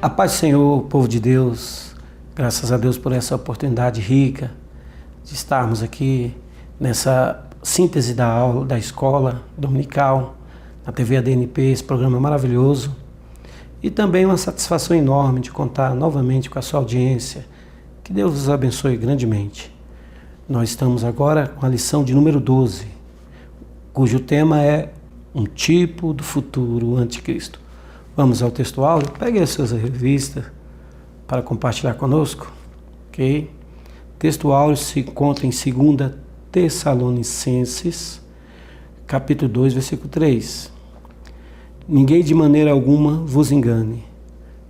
A paz do Senhor, povo de Deus, graças a Deus por essa oportunidade rica de estarmos aqui nessa síntese da aula da escola dominical, na TV ADNP, esse programa maravilhoso. E também uma satisfação enorme de contar novamente com a sua audiência. Que Deus os abençoe grandemente. Nós estamos agora com a lição de número 12, cujo tema é um tipo do futuro anticristo. Vamos ao texto áureo? Pegue as suas revistas para compartilhar conosco, ok? Texto áureo se encontra em 2 Tessalonicenses, capítulo 2, versículo 3. Ninguém de maneira alguma vos engane,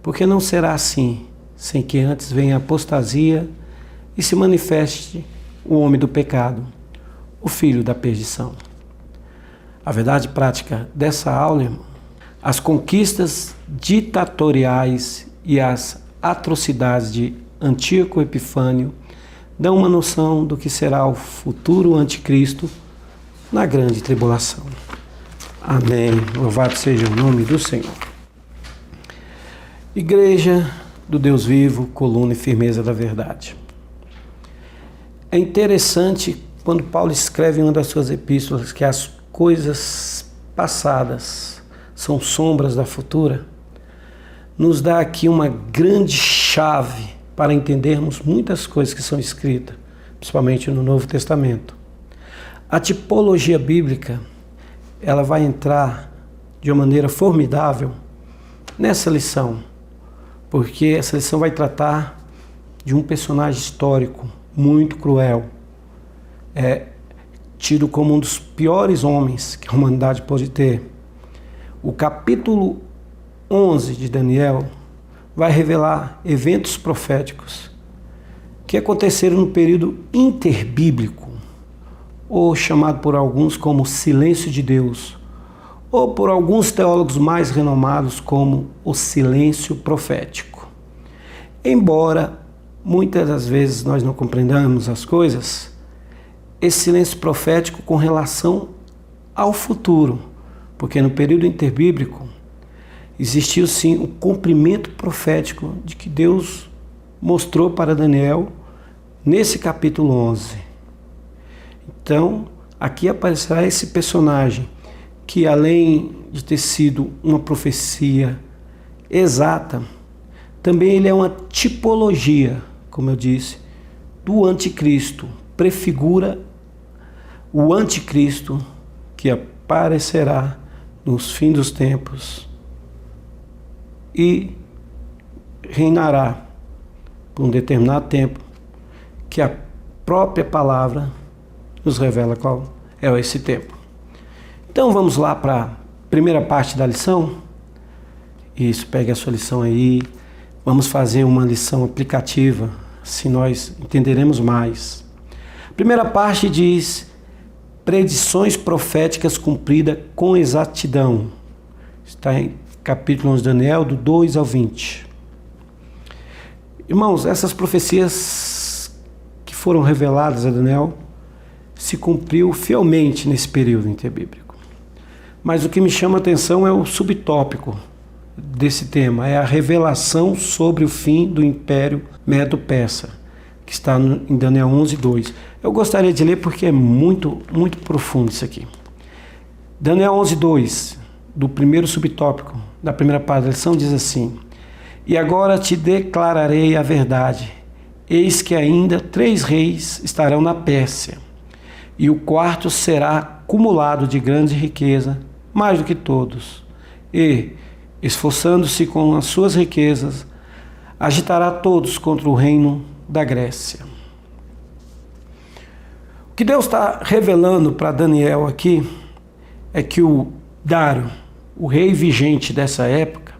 porque não será assim, sem que antes venha a apostasia e se manifeste o homem do pecado, o filho da perdição. A verdade prática dessa aula, irmão, as conquistas ditatoriais e as atrocidades de Antíoco Epifânio dão uma noção do que será o futuro anticristo na grande tribulação. Amém. Louvado seja o nome do Senhor. Igreja do Deus vivo, coluna e firmeza da verdade. É interessante quando Paulo escreve em uma das suas epístolas que as coisas passadas são sombras da futura, nos dá aqui uma grande chave para entendermos muitas coisas que são escritas, principalmente no Novo Testamento. A tipologia bíblica, ela vai entrar de uma maneira formidável nessa lição, porque essa lição vai tratar de um personagem histórico muito cruel, tido como um dos piores homens que a humanidade pode ter. O capítulo 11 de Daniel vai revelar eventos proféticos que aconteceram no período interbíblico, ou chamado por alguns como silêncio de Deus, ou por alguns teólogos mais renomados como o silêncio profético. Embora muitas das vezes nós não compreendamos as coisas, esse silêncio profético com relação ao futuro, porque no período interbíblico existiu sim o cumprimento profético de que Deus mostrou para Daniel nesse capítulo 11. Então, aqui aparecerá esse personagem que, além de ter sido uma profecia exata, também ele é uma tipologia, como eu disse, do anticristo. Prefigura o anticristo que aparecerá nos fins dos tempos e reinará por um determinado tempo, que a própria palavra nos revela qual é esse tempo. Então vamos lá para a primeira parte da lição. Isso, pegue a sua lição aí. Vamos fazer uma lição aplicativa, assim nós entenderemos mais. A primeira parte diz: predições proféticas cumpridas com exatidão. Está em capítulo 11 de Daniel, do 2 ao 20. Irmãos, essas profecias que foram reveladas a Daniel se cumpriu fielmente nesse período interbíblico. Mas o que me chama a atenção é o subtópico desse tema, é a revelação sobre o fim do Império Medo-Persa, que está em Daniel 11, 2. Eu gostaria de ler porque é muito, muito profundo isso aqui. Daniel 11, 2, do primeiro subtópico, da primeira parte da lição, diz assim: e agora te declararei a verdade, eis que ainda 3 reis estarão na Pérsia, e o quarto será acumulado de grande riqueza, mais do que todos, e, esforçando-se com as suas riquezas, agitará todos contra o reino da Grécia. O que Deus está revelando para Daniel aqui é que o Dário, o rei vigente dessa época,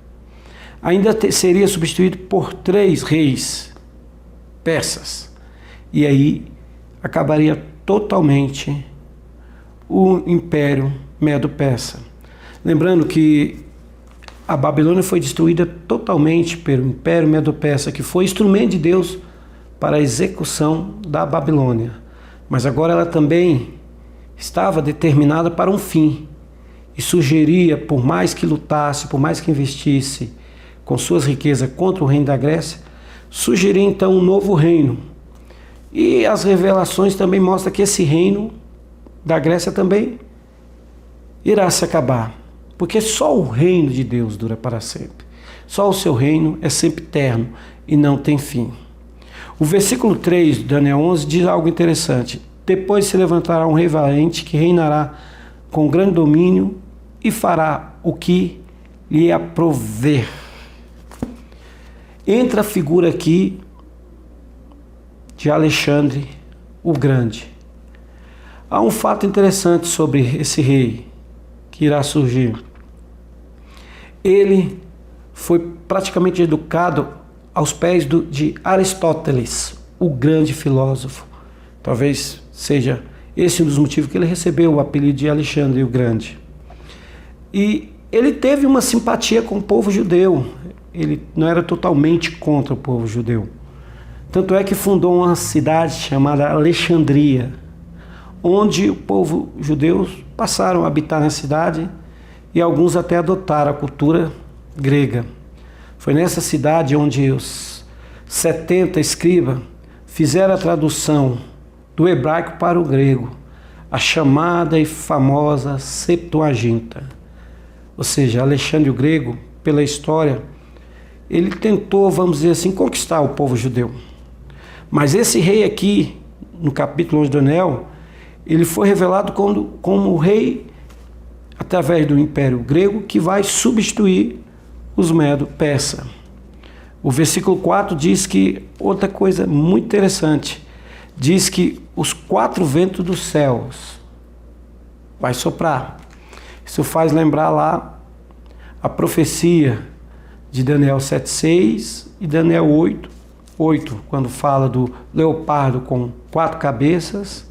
ainda seria substituído por 3 reis persas, e aí acabaria totalmente o Império Medo-Persa. Lembrando que a Babilônia foi destruída totalmente pelo Império Medo-Persa, que foi instrumento de Deus para a execução da Babilônia. Mas agora ela também estava determinada para um fim, e sugeria, por mais que lutasse, por mais que investisse, com suas riquezas contra o reino da Grécia, surgiria então um novo reino. E as revelações também mostram que esse reino da Grécia também irá se acabar, porque só o reino de Deus dura para sempre. Só o seu reino é sempre eterno e não tem fim. O versículo 3 de Daniel 11 diz algo interessante. Depois se levantará um rei valente que reinará com grande domínio e fará o que lhe aprover. Entra a figura aqui de Alexandre o Grande. Há um fato interessante sobre esse rei que irá surgir. Ele foi praticamente educado aos pés de Aristóteles, o grande filósofo. Talvez seja esse um dos motivos que ele recebeu o apelido de Alexandre o Grande. E ele teve uma simpatia com o povo judeu. Ele não era totalmente contra o povo judeu. Tanto é que fundou uma cidade chamada Alexandria, onde o povo judeu passaram a habitar na cidade e alguns até adotaram a cultura grega. Foi nessa cidade onde os 70 escribas fizeram a tradução do hebraico para o grego, a chamada e famosa Septuaginta. Ou seja, Alexandre o Grego, pela história, ele tentou, vamos dizer assim, conquistar o povo judeu. Mas esse rei aqui, no capítulo 11 de Daniel, ele foi revelado como o rei, através do Império Grego, que vai substituir os Medo-Persa. O versículo 4 diz que, outra coisa muito interessante, diz que os 4 ventos dos céus vai soprar. Isso faz lembrar lá a profecia de Daniel 7,6 e Daniel 8, quando fala do leopardo com 4 cabeças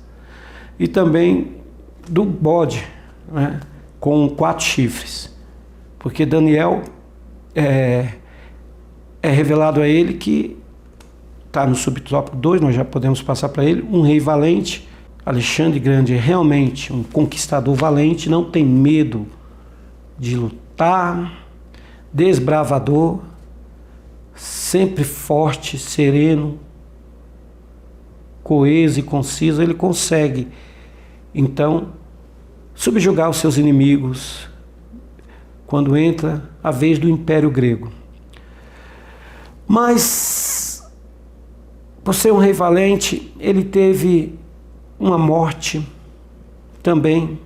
e também do bode, né, com 4 chifres. Porque Daniel é revelado a ele que está no subtópico 2, nós já podemos passar para ele, um rei valente. Alexandre Grande é realmente um conquistador valente, não tem medo de lutar, desbravador, sempre forte, sereno, coeso e conciso. Ele consegue, então, subjugar os seus inimigos quando entra a vez do Império Grego. Mas, por ser um rei valente, ele teve uma morte também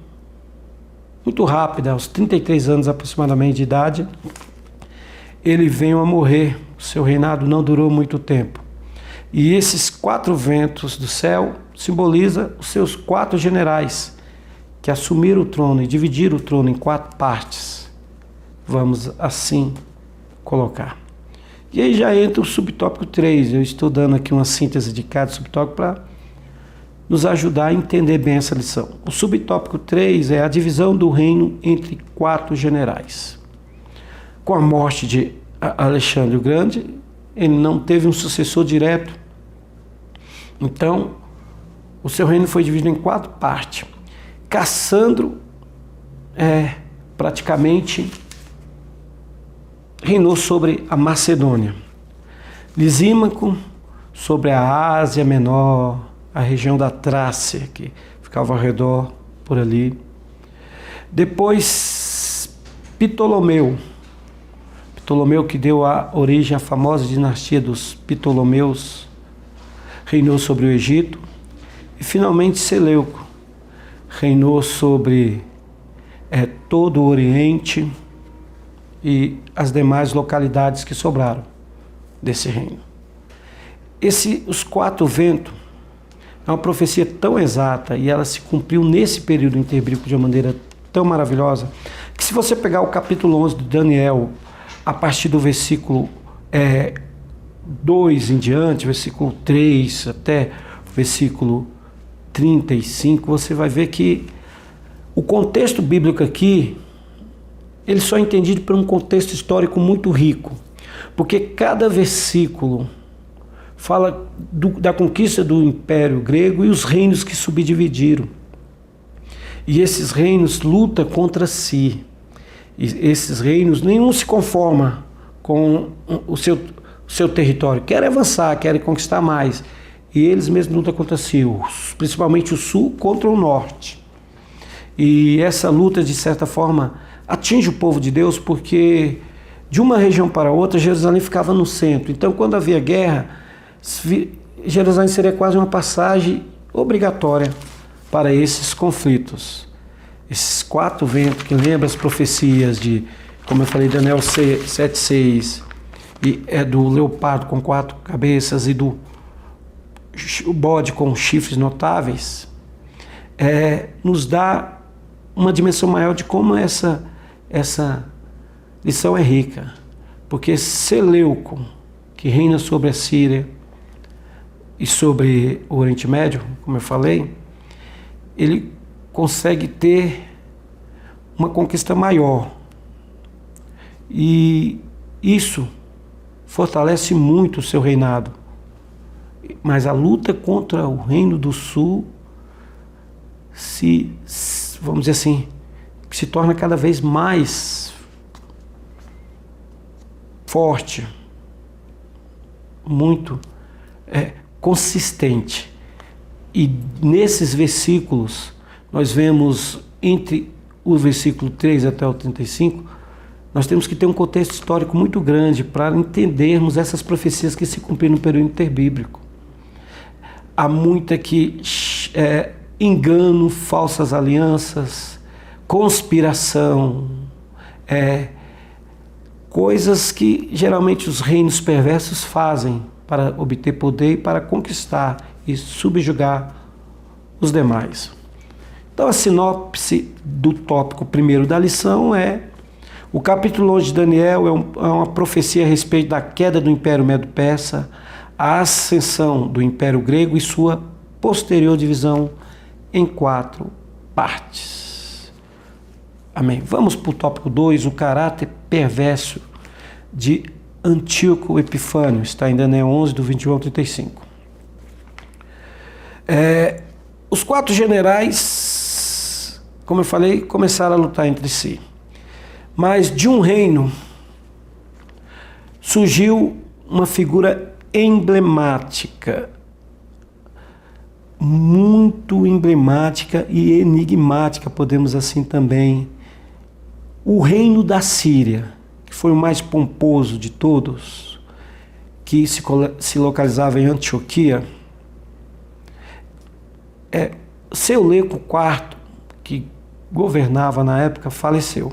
muito rápida, aos 33 anos aproximadamente de idade. Ele veio a morrer, o seu reinado não durou muito tempo. E esses 4 ventos do céu simbolizam os seus 4 generais, que assumiram o trono e dividiram o trono em 4 partes. Vamos assim colocar. E aí já entra o subtópico 3. Eu estou dando aqui uma síntese de cada subtópico para nos ajudar a entender bem essa lição. O subtópico 3 é a divisão do reino entre 4 generais. Com a morte de Alexandre o Grande, ele não teve um sucessor direto. Então, o seu reino foi dividido em 4 partes. Cassandro praticamente reinou sobre a Macedônia. Lisímaco sobre a Ásia Menor, a região da Trácia, que ficava ao redor por ali. Depois, Ptolomeu, que deu a origem à famosa dinastia dos Ptolomeus, reinou sobre o Egito. E finalmente Seleuco reinou sobre todo o Oriente e as demais localidades que sobraram desse reino. Os 4 ventos é uma profecia tão exata e ela se cumpriu nesse período interbíblico de uma maneira tão maravilhosa, que se você pegar o capítulo 11 de Daniel, a partir do versículo 2 em diante, versículo 3 até o versículo 35, você vai ver que o contexto bíblico aqui, ele só é entendido por um contexto histórico muito rico, porque cada versículo fala da conquista do Império Grego e os reinos que subdividiram. E esses reinos lutam contra si. E esses reinos, nenhum se conforma com o seu território, querem avançar, querem conquistar mais. E eles mesmos lutam contra si, principalmente o sul contra o norte. E essa luta, de certa forma, atinge o povo de Deus, porque de uma região para outra, Jerusalém ficava no centro. Então, quando havia guerra, Jerusalém seria quase uma passagem obrigatória para esses conflitos. Esses 4 ventos que lembram as profecias de, como eu falei, Daniel 7,6, e é do leopardo com 4 cabeças e do bode com chifres notáveis, nos dá uma dimensão maior de como essa lição é rica. Porque Seleuco, que reina sobre a Síria e sobre o Oriente Médio, como eu falei, ele consegue ter uma conquista maior. E isso fortalece muito o seu reinado. Mas a luta contra o Reino do Sul vamos dizer assim, se torna cada vez mais forte, muito consistente. E nesses versículos, nós vemos entre o versículo 3 até o 35, nós temos que ter um contexto histórico muito grande para entendermos essas profecias que se cumpriram no período interbíblico. Há muita engano, falsas alianças, conspiração, coisas que geralmente os reinos perversos fazem para obter poder e para conquistar e subjugar os demais. Então a sinopse do tópico primeiro da lição o capítulo 11 de Daniel é uma profecia a respeito da queda do Império Medo-Persa, a ascensão do Império Grego e sua posterior divisão em 4 partes. Amém. Vamos para o tópico 2, o caráter perverso de Antíoco Epifânio. Está em Daniel 11, do 21 ao 35. Os 4 generais, como eu falei, começaram a lutar entre si. Mas de um reino surgiu uma figura emblemática, muito emblemática e enigmática, podemos assim também. O reino da Síria, que foi o mais pomposo de todos, que se localizava em Antioquia. Seleuco IV, que governava na época, faleceu.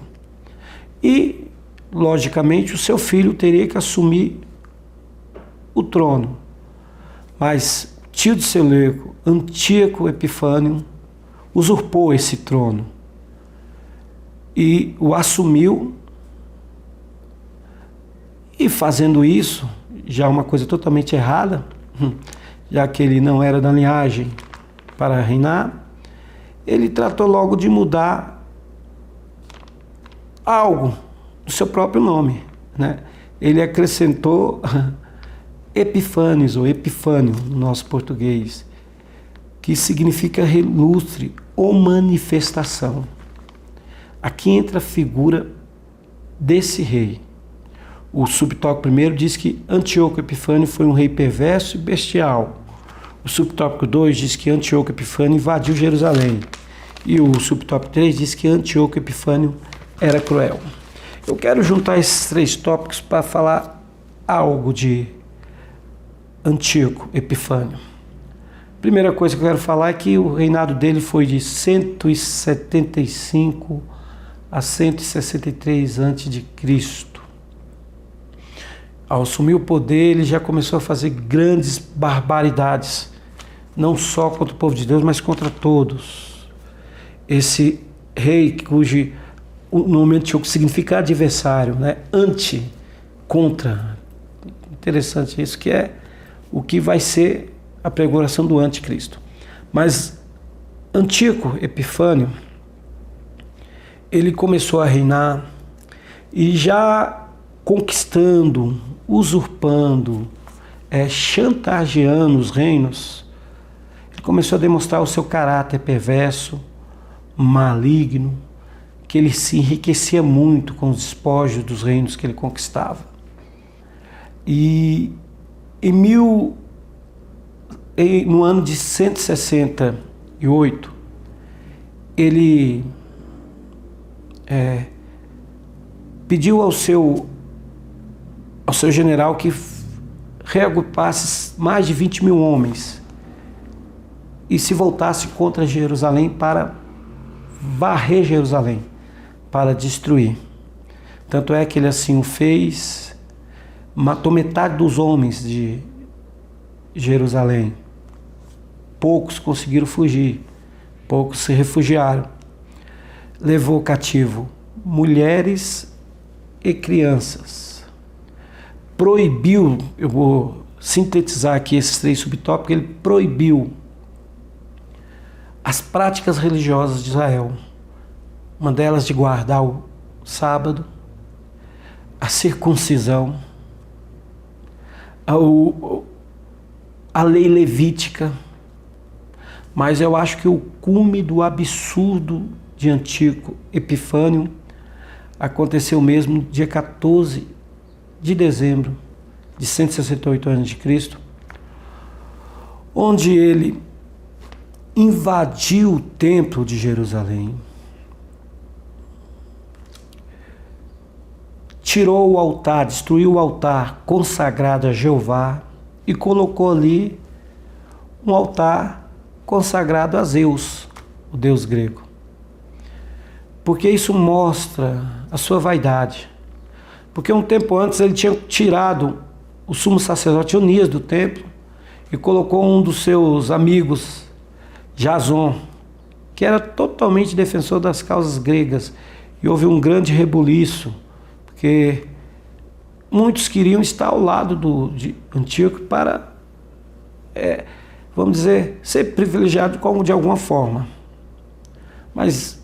E, logicamente, o seu filho teria que assumir o trono. Mas tio de Seleuco, Antíoco Epifânio, usurpou esse trono e o assumiu. E fazendo isso, já uma coisa totalmente errada, já que ele não era da linhagem para reinar, ele tratou logo de mudar algo do seu próprio nome, né? Ele acrescentou Epifânios, ou Epifânio, no nosso português, que significa relustre ou manifestação. Aqui entra a figura desse rei. O subtópico primeiro diz que Antíoco Epifânio foi um rei perverso e bestial. O subtópico 2 diz que Antíoco Epifânio invadiu Jerusalém. E o subtópico 3 diz que Antíoco Epifânio era cruel. Eu quero juntar esses 3 tópicos para falar algo de Antíoco Epifânio. Primeira coisa que eu quero falar é que o reinado dele foi de 175 a 163 a.C. Ao assumir o poder, ele já começou a fazer grandes barbaridades, não só contra o povo de Deus, mas contra todos. Esse rei, cujo o nome Antíoco significa adversário, né? Anti, contra. Interessante isso, que é o que vai ser a prefiguração do anticristo. Mas Antíoco Epifânio, ele começou a reinar e já conquistando, usurpando, chantageando os reinos, ele começou a demonstrar o seu caráter perverso, maligno, que ele se enriquecia muito com os despojos dos reinos que ele conquistava. E no ano de 168, ele pediu ao seu general que reagrupasse mais de 20 mil homens e se voltasse contra Jerusalém para varrer Jerusalém, para destruir. Tanto é que ele assim o fez, matou metade dos homens de Jerusalém. Poucos conseguiram fugir, poucos se refugiaram. Levou cativo mulheres e crianças. Proibiu, eu vou sintetizar aqui esses 3 subtópicos, ele proibiu as práticas religiosas de Israel. Uma delas de guardar o sábado, a circuncisão, a lei levítica. Mas eu acho que o cume do absurdo de Antíoco Epifânio aconteceu mesmo dia 14 de dezembro de 168 a.C., onde ele invadiu o templo de Jerusalém, tirou o altar, destruiu o altar consagrado a Jeová e colocou ali um altar consagrado a Zeus, o deus grego. Porque isso mostra a sua vaidade. Porque um tempo antes ele tinha tirado o sumo sacerdote Onias do templo e colocou um dos seus amigos, Jason, que era totalmente defensor das causas gregas. E houve um grande rebuliço, porque muitos queriam estar ao lado de Antíoco para, vamos dizer, ser privilegiado de alguma forma. Mas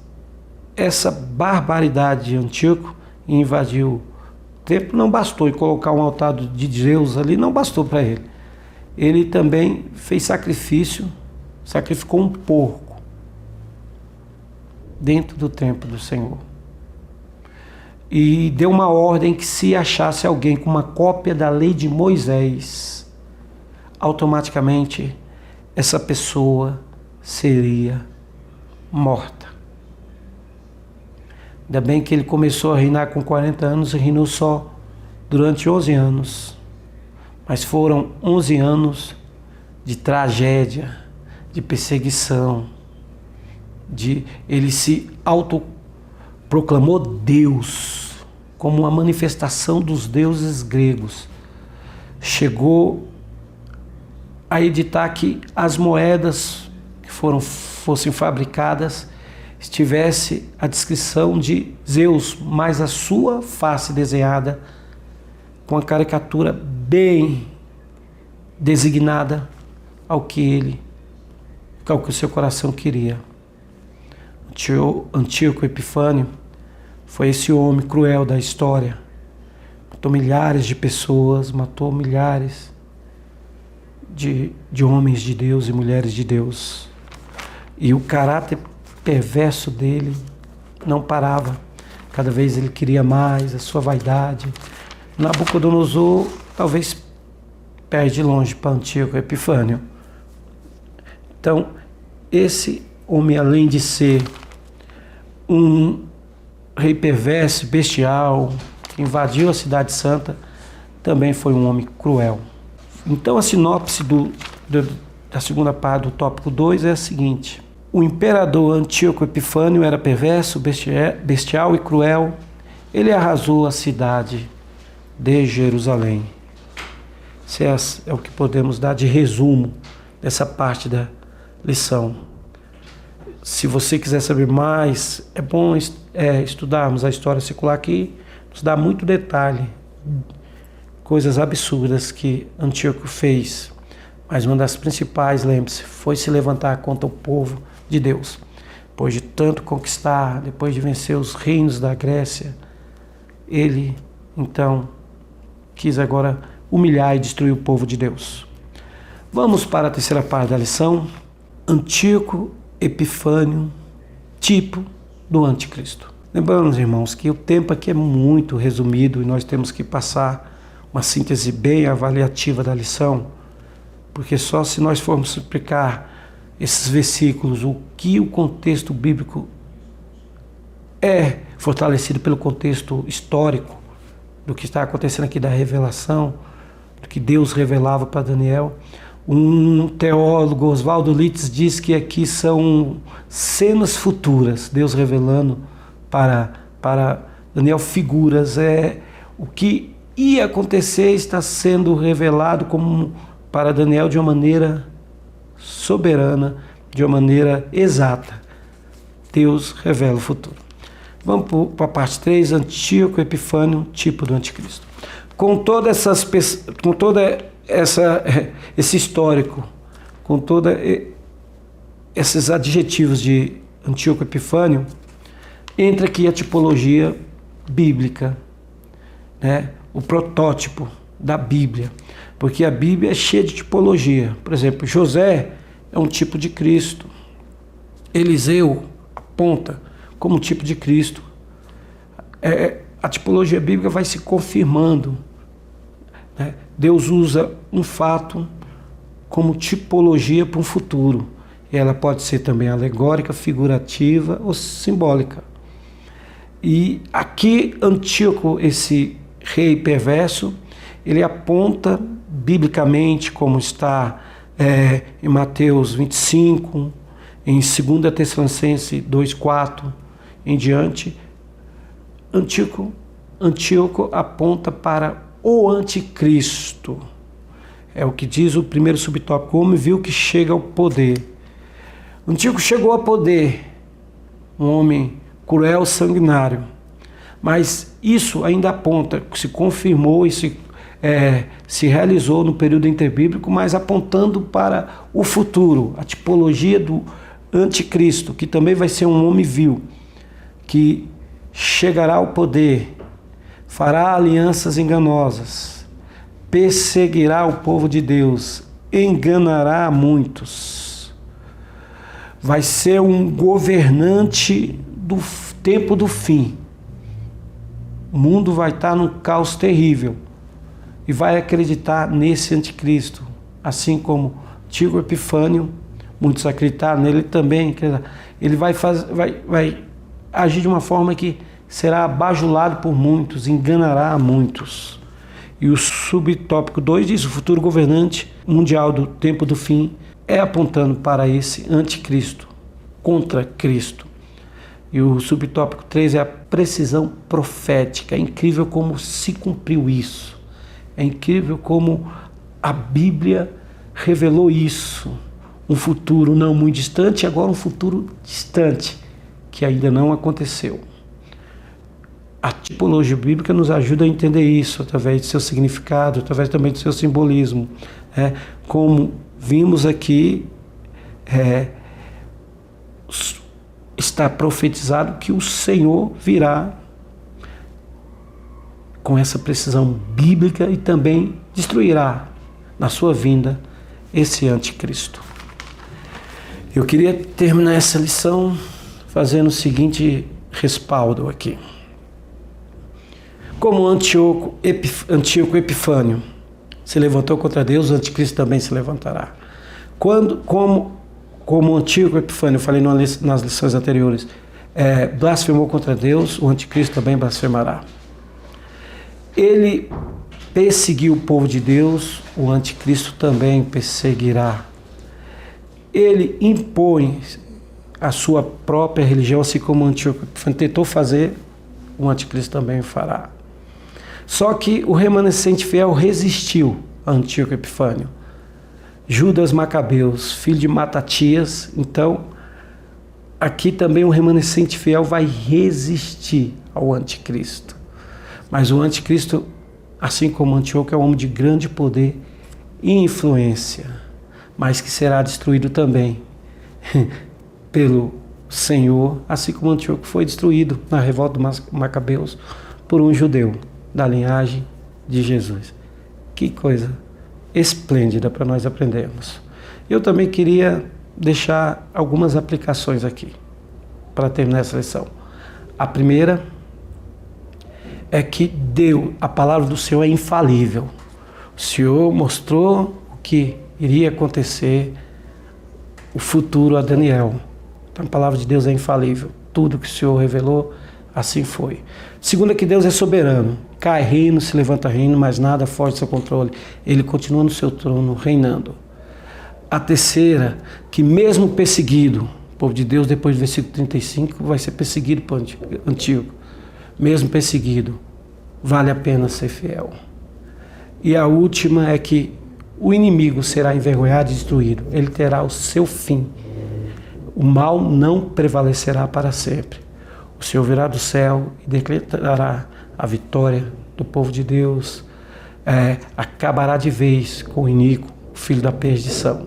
essa barbaridade de Antíoco invadir o templo não bastou, e colocar um altar de Zeus ali não bastou para ele. Ele também fez sacrificou um porco dentro do templo do Senhor. E deu uma ordem que se achasse alguém com uma cópia da lei de Moisés, automaticamente essa pessoa seria morta. Ainda bem que ele começou a reinar com 40 anos e reinou só durante 11 anos. Mas foram 11 anos de tragédia, de perseguição, ele se autoproclamou Deus, como uma manifestação dos deuses gregos. Chegou a editar que as moedas que fossem fabricadas tivesse a descrição de Zeus, mas a sua face desenhada com a caricatura bem designada ao que o seu coração queria. Antíoco Epifânio foi esse homem cruel da história. Matou milhares de pessoas, matou milhares de homens de Deus e mulheres de Deus. E o caráter perverso dele não parava. Cada vez ele queria mais, a sua vaidade. Nabucodonosor talvez perde longe para Antíoco Epifânio. Então, esse homem, além de ser um rei perverso, bestial, que invadiu a cidade santa, também foi um homem cruel. Então, a sinopse da segunda parte do tópico 2 é a seguinte: o imperador Antíoco Epifânio era perverso, bestial e cruel. Ele arrasou a cidade de Jerusalém. Isso é o que podemos dar de resumo dessa parte da lição. Se você quiser saber mais, é bom estudarmos a história secular, que nos dá muito detalhe, coisas absurdas que Antíoco fez. Mas uma das principais, lembre-se, foi se levantar contra o povo de Deus. Depois de tanto conquistar, depois de vencer os reinos da Grécia, ele então quis agora humilhar e destruir o povo de Deus. Vamos para a terceira parte da lição. Antíoco Epifânio, tipo do anticristo. Lembrando, irmãos, que o tempo aqui é muito resumido e nós temos que passar uma síntese bem avaliativa da lição, porque só se nós formos explicar esses versículos, o que o contexto bíblico é fortalecido pelo contexto histórico do que está acontecendo aqui da revelação, do que Deus revelava para Daniel. Um teólogo, Oswaldo Litz, diz que aqui são cenas futuras, Deus revelando para Daniel figuras. O que ia acontecer está sendo revelado como para Daniel de uma maneira soberana, de uma maneira exata. Deus revela o futuro. Vamos para a parte 3, Antíoco Epifânio, tipo do anticristo. Com todo esse histórico, com todos esses adjetivos de Antíoco Epifânio, entra aqui a tipologia bíblica, né? O protótipo da Bíblia, porque a Bíblia é cheia de tipologia. Por exemplo, José é um tipo de Cristo, Eliseu aponta como tipo de Cristo. A tipologia bíblica vai se confirmando, né? Deus usa um fato como tipologia para um futuro. Ela pode ser também alegórica, figurativa ou simbólica. E aqui Antíoco, esse rei perverso, ele aponta biblicamente, como está em Mateus 25, em 2 Tessalonicenses 2,4 em diante. Antíoco aponta para o anticristo. É o que diz o primeiro subtópico: o homem viu que chega ao poder. Antíoco chegou ao poder, um homem cruel, sanguinário, mas isso ainda aponta, se confirmou e se realizou no período interbíblico, mas apontando para o futuro, a tipologia do anticristo, que também vai ser um homem vil, que chegará ao poder, fará alianças enganosas, perseguirá o povo de Deus, enganará a muitos, vai ser um governante do tempo do fim. O mundo vai estar num caos terrível e vai acreditar nesse anticristo, assim como Antíoco Epifânio, muitos acreditaram nele também. Ele vai agir de uma forma que será bajulado por muitos, enganará a muitos. E o subtópico 2 diz: o futuro governante mundial do tempo do fim é apontando para esse anticristo, contra Cristo. E o subtópico 3 é a precisão profética. É incrível como se cumpriu isso. É incrível como a Bíblia revelou isso. Um futuro não muito distante, agora um futuro distante, que ainda não aconteceu. A tipologia bíblica nos ajuda a entender isso, através do seu significado, através também do seu simbolismo. Como vimos aqui, está profetizado que o Senhor virá com essa precisão bíblica e também destruirá na sua vinda esse anticristo. Eu queria terminar essa lição fazendo o seguinte respaldo aqui. Como Antíoco Epifânio se levantou contra Deus, o anticristo também se levantará. Como Antíoco Epifânio, eu falei nas lições anteriores, blasfemou contra Deus, o anticristo também blasfemará. Ele perseguiu o povo de Deus, o anticristo também perseguirá. Ele impõe a sua própria religião, assim como Antíoco Epifânio tentou fazer, o anticristo também fará. Só que o remanescente fiel resistiu a Antíoco Epifânio. Judas Macabeus, filho de Matatias. Então, aqui também o remanescente fiel vai resistir ao anticristo. Mas o anticristo, assim como Antíoco, é um homem de grande poder e influência, mas que será destruído também pelo Senhor, assim como Antíoco foi destruído na revolta dos Macabeus por um judeu da linhagem de Jesus. Que coisa esplêndida para nós aprendermos. Eu também queria deixar algumas aplicações aqui para terminar essa lição. A primeira é que a palavra do Senhor é infalível. O Senhor mostrou o que iria acontecer, o futuro a Daniel. Então a palavra de Deus é infalível. Tudo que o Senhor revelou, assim foi. Segunda, que Deus é soberano. Cai reino, se levanta reino, mas nada foge do seu controle. Ele continua no seu trono, reinando. A terceira, que mesmo perseguido, o povo de Deus, depois do versículo 35, vai ser perseguido por antigo. Mesmo perseguido, vale a pena ser fiel. E a última é que o inimigo será envergonhado e destruído. Ele terá o seu fim. O mal não prevalecerá para sempre. O Senhor virá do céu e declarará a vitória do povo de Deus. Acabará de vez com o iníquo, o filho da perdição.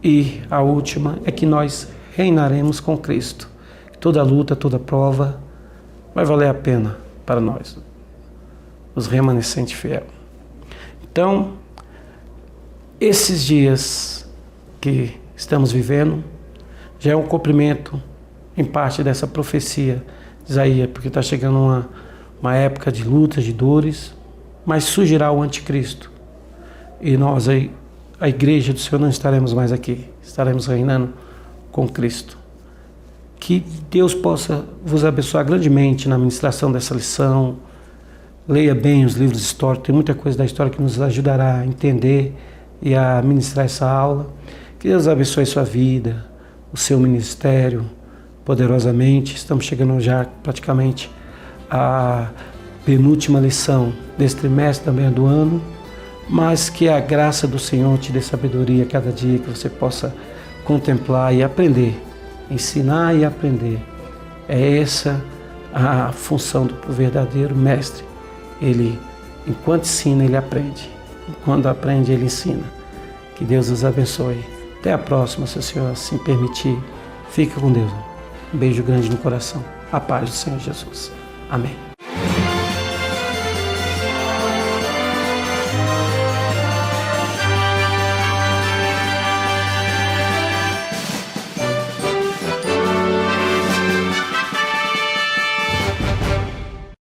E a última é que nós reinaremos com Cristo. Toda luta, toda prova vai valer a pena para nós, os remanescentes fiéis. Então, esses dias que estamos vivendo já é um cumprimento em parte dessa profecia de Isaías, porque está chegando uma época de lutas, de dores, mas surgirá o anticristo. E nós, a igreja do Senhor, não estaremos mais aqui, estaremos reinando com Cristo. Que Deus possa vos abençoar grandemente na ministração dessa lição. Leia bem os livros históricos, tem muita coisa da história que nos ajudará a entender e a ministrar essa aula. Que Deus abençoe sua vida, o seu ministério, poderosamente. Estamos chegando já praticamente à penúltima lição desse trimestre também do ano, mas que a graça do Senhor te dê sabedoria cada dia, que você possa contemplar e aprender, ensinar e aprender. É essa a função do verdadeiro mestre. Ele, enquanto ensina, ele aprende. Quando aprende, ele ensina. Que Deus os abençoe. Até a próxima, se o Senhor assim permitir. Fica com Deus. Um beijo grande no coração. A paz do Senhor Jesus. Amém.